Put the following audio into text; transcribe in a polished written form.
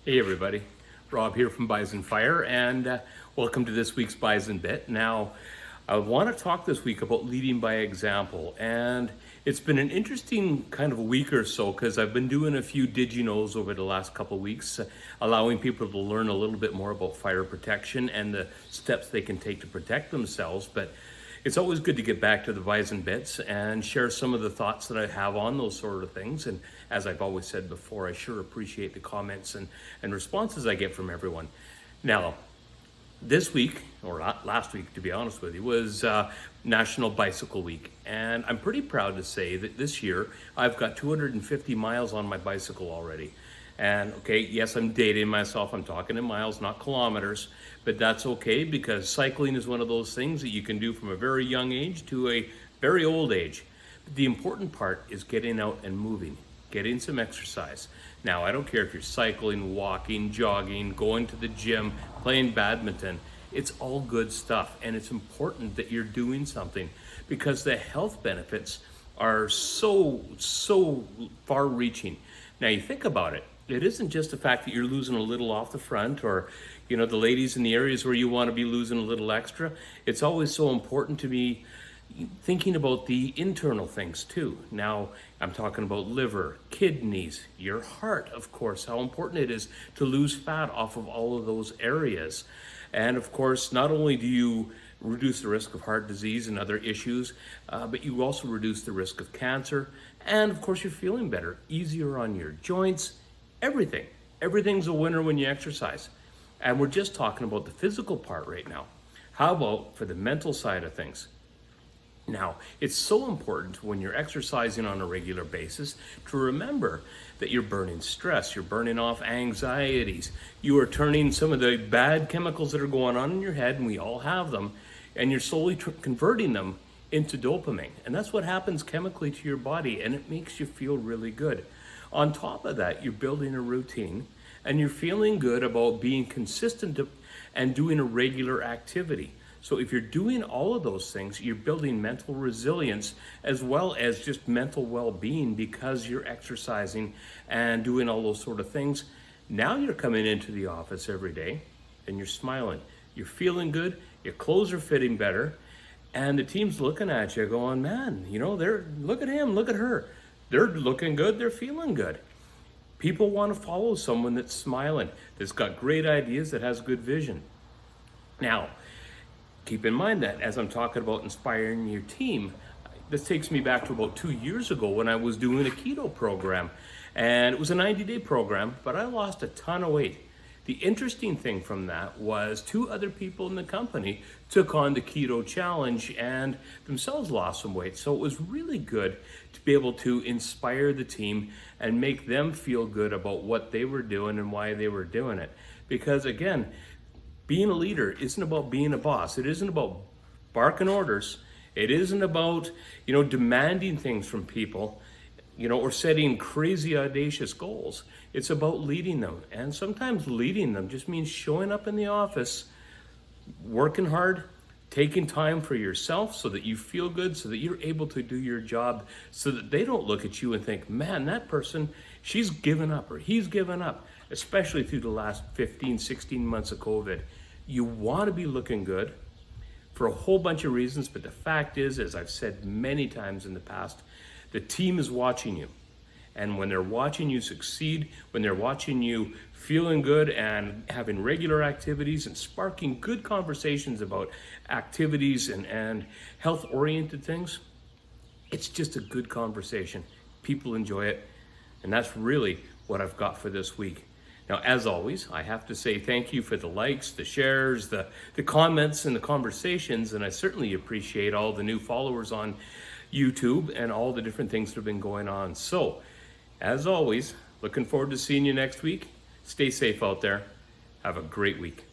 Hey everybody, Rob here from Bison Fire, and welcome to this week's Bison Bit. Now, I want to talk this week about leading by example, and it's been an interesting kind of a week or so because I've been doing a few Did You Knows over the last couple of weeks, allowing people to learn a little bit more about fire protection and the steps they can take to protect themselves. But it's always good to get back to the Bison Bits and share some of the thoughts that I have on those sort of things. And as I've always said before, I sure appreciate the comments and responses I get from everyone. Now, this week, or last week to be honest with you, was National Bicycle Week. And I'm pretty proud to say that this year I've got 250 miles on my bicycle already. And okay, yes, I'm dating myself. I'm talking in miles, not kilometers, but that's okay because cycling is one of those things that you can do from a very young age to a very old age. But the important part is getting out and moving, getting some exercise. Now, I don't care if you're cycling, walking, jogging, going to the gym, playing badminton. It's all good stuff, and it's important that you're doing something because the health benefits are so far-reaching. Now, you think about it. It isn't just the fact that you're losing a little off the front or, you know, the ladies in the areas where you want to be losing a little extra. It's always so important to me thinking about the internal things too. Now, I'm talking about liver, kidneys, your heart, of course, how important it is to lose fat off of all of those areas. And of course, not only do you reduce the risk of heart disease and other issues, but you also reduce the risk of cancer. And of course, you're feeling better, easier on your joints, everything. Everything's a winner when you exercise. And we're just talking about the physical part right now. How about for the mental side of things? Now, it's so important when you're exercising on a regular basis to remember that you're burning stress, you're burning off anxieties, you are turning some of the bad chemicals that are going on in your head, and we all have them, and you're slowly converting them into dopamine. And that's what happens chemically to your body, and it makes you feel really good. On top of that, you're building a routine, and you're feeling good about being consistent and doing a regular activity. So if you're doing all of those things, you're building mental resilience as well as just mental well-being because you're exercising and doing all those sort of things. Now you're coming into the office every day and you're smiling. You're feeling good, your clothes are fitting better, and the team's looking at you going, man, you know, look at him, look at her. They're looking good, they're feeling good. People want to follow someone that's smiling, that's got great ideas, that has good vision. Now, keep in mind that as I'm talking about inspiring your team, this takes me back to about 2 years ago when I was doing a keto program. And it was a 90-day program, but I lost a ton of weight. The interesting thing from that was 2 other people in the company took on the keto challenge and themselves lost some weight. So it was really good to be able to inspire the team and make them feel good about what they were doing and why they were doing it. Because again, being a leader isn't about being a boss. It isn't about barking orders. It isn't about, you know, demanding things from people, you know, or setting crazy audacious goals. It's about leading them. And sometimes leading them just means showing up in the office, working hard, taking time for yourself so that you feel good, so that you're able to do your job, so that they don't look at you and think, man, that person, she's given up or he's given up, especially through the last 15, 16 months of COVID. You want to be looking good for a whole bunch of reasons, but the fact is, as I've said many times in the past, the team is watching you. And when they're watching you succeed, when they're watching you feeling good and having regular activities and sparking good conversations about activities and health-oriented things, it's just a good conversation. People enjoy it, and that's really what I've got for this week. Now, as always, I have to say thank you for the likes, the shares, the comments, and the conversations, and I certainly appreciate all the new followers on YouTube and all the different things that have been going on. So, as always, looking forward to seeing you next week. Stay safe out there. Have a great week.